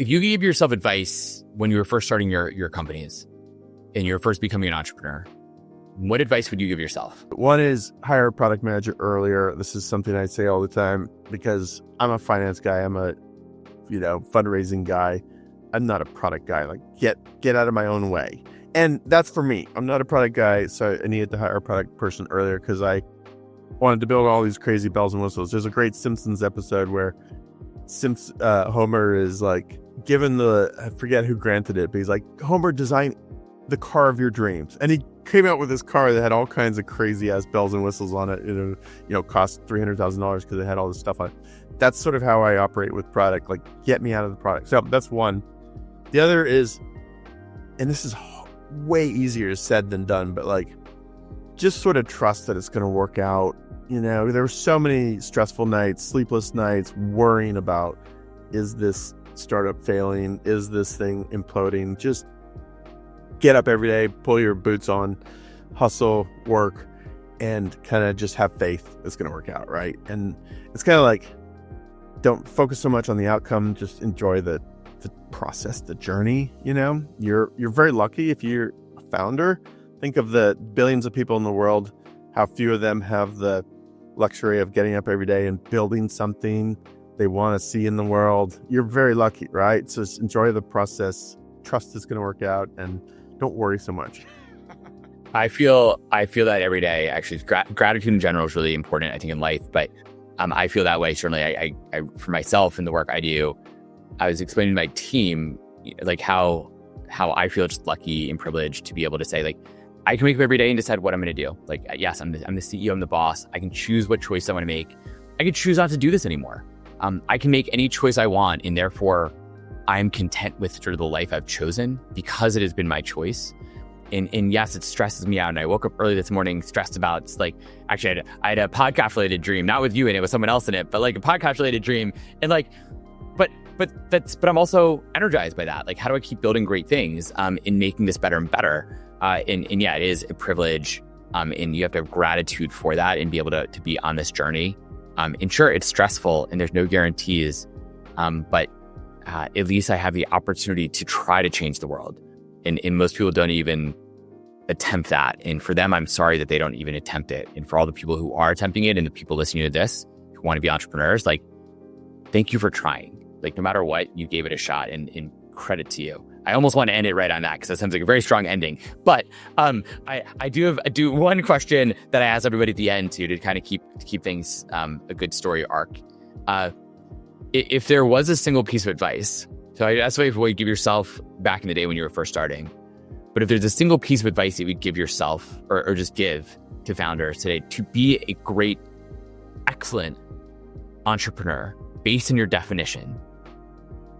if you give yourself advice when you were first starting your companies and you were first becoming an entrepreneur, what advice would you give yourself? One is hire a product manager earlier. This is something I say all the time because I'm a finance guy. I'm a, fundraising guy. I'm not a product guy. Like get out of my own way. And that's for me. I'm not a product guy, so I needed to hire a product person earlier because I wanted to build all these crazy bells and whistles. There's a great Simpsons episode where Homer is like given I forget who granted it, but he's like, Homer, design the car of your dreams. And he came out with this car that had all kinds of crazy ass bells and whistles on it. It cost $300,000 because it had all this stuff on it. That's sort of how I operate with product. Like, get me out of the product. So that's one. The other is, and this is way easier said than done, but like, just sort of trust that it's going to work out. There were so many stressful nights, sleepless nights, worrying about, is this startup failing? Is this thing imploding? Just get up every day, pull your boots on, hustle, work, and kind of just have faith it's going to work out, right? And it's kind of like, don't focus so much on the outcome, just enjoy the process, the journey. You're very lucky if you're a founder. Think of the billions of people in the world, how few of them have the luxury of getting up every day and building something they want to see in the world. You're very lucky, right? So just enjoy the process, trust it's going to work out, and don't worry so much. I feel that every day. Actually, gratitude in general is really important, I think, in life. But I feel that way. Certainly, I for myself in the work I do, I was explaining to my team like how I feel just lucky and privileged to be able to say, like, I can wake up every day and decide what I'm going to do. Like, yes, I'm the CEO, I'm the boss. I can choose what choice I want to make. I can choose not to do this anymore. I can make any choice I want, and therefore, I'm content with sort of the life I've chosen because it has been my choice. And yes, it stresses me out. And I woke up early this morning stressed about, like, actually I had a podcast related dream, not with you in it, with someone else in it, but like a podcast related dream. And like, but I'm also energized by that. Like, how do I keep building great things in making this better and better? And yeah, it is a privilege. And you have to have gratitude for that and be able to be on this journey. And sure, it's stressful and there's no guarantees. But at least I have the opportunity to try to change the world. And most people don't even attempt that. And for them, I'm sorry that they don't even attempt it. And for all the people who are attempting it and the people listening to this who want to be entrepreneurs, like, thank you for trying. Like, no matter what, you gave it a shot, and credit to you. I almost want to end it right on that because that sounds like a very strong ending. But I do one question that I ask everybody at the end to kind of keep things a good story arc. If there was a single piece of advice, so that's what you give yourself back in the day when you were first starting. But if there's a single piece of advice that you would give yourself or just give to founders today to be a great, excellent entrepreneur based on your definition,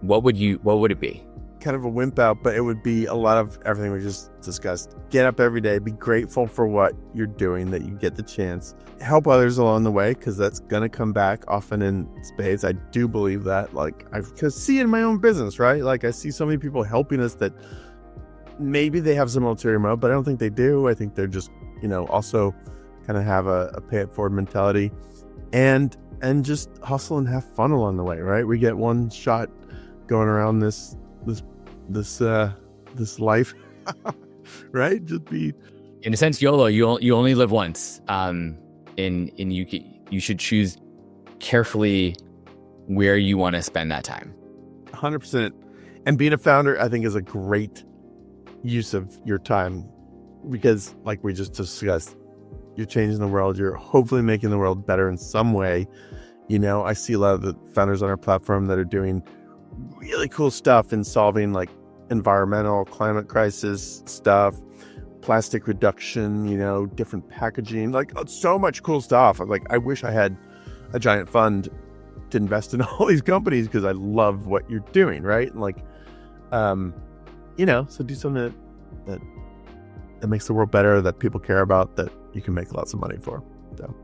what would it be? Kind of a wimp out, but it would be a lot of everything we just discussed. Get up every day, be grateful for what you're doing, that you get the chance. Help others along the way, because that's going to come back often in spades. I do believe that. Like, I see it in my own business, right? Like, I see so many people helping us that maybe they have some ulterior motive, but I don't think they do. I think they're just, also kind of have a pay it forward mentality and just hustle and have fun along the way, right? We get one shot going around this life, right? Just be, in a sense, YOLO. You only live once, and you should choose carefully where you want to spend that time. 100%. And being a founder, I think, is a great use of your time because, like we just discussed, you're changing the world. You're hopefully making the world better in some way. I see a lot of the founders on our platform that are doing really cool stuff in solving like environmental, climate crisis stuff, plastic reduction, different packaging, like so much cool stuff. Like, I wish I had a giant fund to invest in all these companies because I love what you're doing, right? And like, so do something that makes the world better, that people care about, that you can make lots of money for. So.